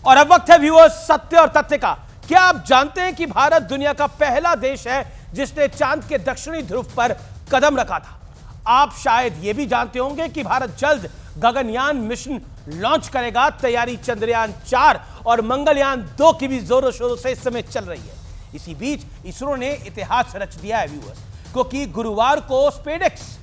और अब वक्त है व्यूअर्स सत्य और तथ्य का। क्या आप जानते हैं कि भारत दुनिया का पहला देश है जिसने चांद के दक्षिणी ध्रुव पर कदम रखा था। आप शायद यह भी जानते होंगे कि भारत जल्द गगनयान मिशन लॉन्च करेगा। तैयारी चंद्रयान 4 और मंगलयान 2 की भी जोरों शोरों से इस समय चल रही है। इसी बीच इसरो ने इतिहास रच दिया है व्यूअर्स, क्योंकि गुरुवार को स्पेसएक्स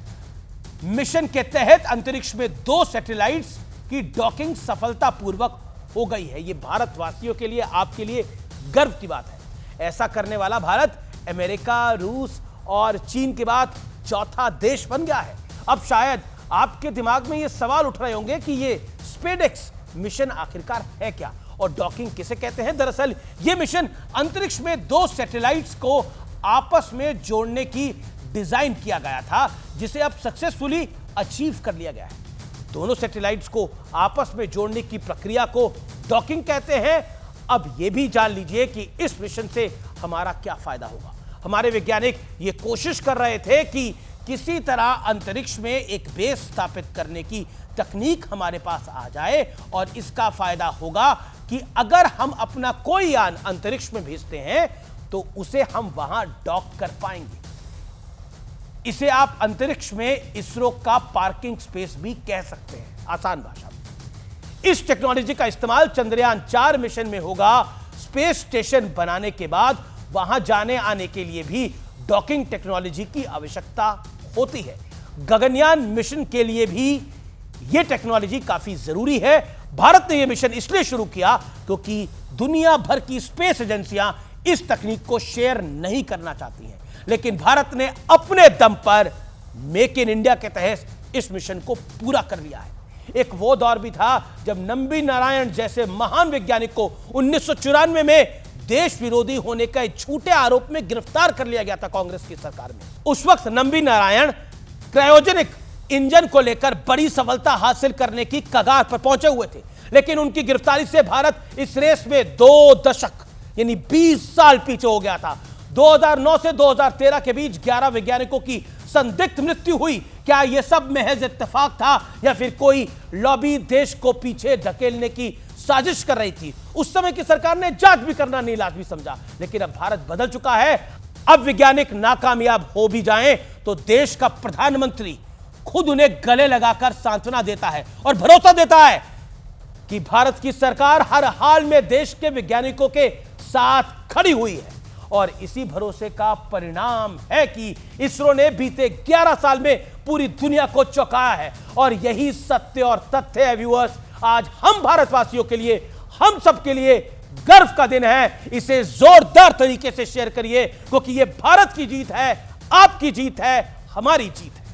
मिशन के तहत अंतरिक्ष में 2 सैटेलाइट्स की डॉकिंग सफलतापूर्वक हो गई है। यह भारतवासियों के लिए, आपके लिए गर्व की बात है। ऐसा करने वाला भारत अमेरिका, रूस और चीन के बाद चौथा देश बन गया है। अब शायद आपके दिमाग में यह सवाल उठ रहे होंगे कि यह स्पेसएक्स मिशन आखिरकार है क्या और डॉकिंग किसे कहते हैं। दरअसल यह मिशन अंतरिक्ष में 2 सैटेलाइट्स को आपस में जोड़ने की डिजाइन किया गया था, जिसे अब सक्सेसफुली अचीव कर लिया गया है। दोनों सैटेलाइट्स को आपस में जोड़ने की प्रक्रिया को डॉकिंग कहते हैं। अब यह भी जान लीजिए कि इस मिशन से हमारा क्या फायदा होगा। हमारे वैज्ञानिक ये कोशिश कर रहे थे कि किसी तरह अंतरिक्ष में एक बेस स्थापित करने की तकनीक हमारे पास आ जाए, और इसका फायदा होगा कि अगर हम अपना कोई यान अंतरिक्ष में भेजते हैं तो उसे हम वहां डॉक कर पाएंगे। इसे आप अंतरिक्ष में इसरो का पार्किंग स्पेस भी कह सकते हैं, आसान भाषा में। इस टेक्नोलॉजी का इस्तेमाल चंद्रयान 4 मिशन में होगा। स्पेस स्टेशन बनाने के बाद वहां जाने आने के लिए भी डॉकिंग टेक्नोलॉजी की आवश्यकता होती है। गगनयान मिशन के लिए भी यह टेक्नोलॉजी काफी जरूरी है। भारत ने यह मिशन इसलिए शुरू किया क्योंकि दुनिया भर की स्पेस एजेंसियां इस तकनीक को शेयर नहीं करना चाहती हैं, लेकिन भारत ने अपने दम पर मेक इन इंडिया के तहत इस मिशन को पूरा कर लिया है। एक वो दौर भी था जब नंबी नारायण जैसे महान वैज्ञानिक को 1994 में देश विरोधी होने का झूठे आरोप में गिरफ्तार कर लिया गया था कांग्रेस की सरकार में। उस वक्त नंबी नारायण क्रायोजेनिक इंजन को लेकर बड़ी सफलता हासिल करने की कगार पर पहुंचे हुए थे, लेकिन उनकी गिरफ्तारी से भारत इस रेस में 2 दशक यानी 20 साल पीछे हो गया था। 2009 से 2013 के बीच 11 वैज्ञानिकों की संदिग्ध मृत्यु हुई। क्या यह सब महज इत्तेफाक था या फिर कोई लॉबी देश को पीछे धकेलने की साजिश कर रही थी? उस समय की सरकार ने जांच भी करना नहीं लाजमी समझा, लेकिन अब भारत बदल चुका है। अब वैज्ञानिक नाकामयाब हो भी जाएं तो देश का प्रधानमंत्री खुद उन्हें गले लगाकर सांत्वना देता है और भरोसा देता है कि भारत की सरकार हर हाल में देश के वैज्ञानिकों के साथ खड़ी हुई है। और इसी भरोसे का परिणाम है कि इसरो ने बीते 11 साल में पूरी दुनिया को चौंकाया है। और यही सत्य और तथ्य है व्यूअर्स। आज हम भारतवासियों के लिए, हम सब के लिए गर्व का दिन है। इसे जोरदार तरीके से शेयर करिए, क्योंकि यह भारत की जीत है, आपकी जीत है, हमारी जीत है।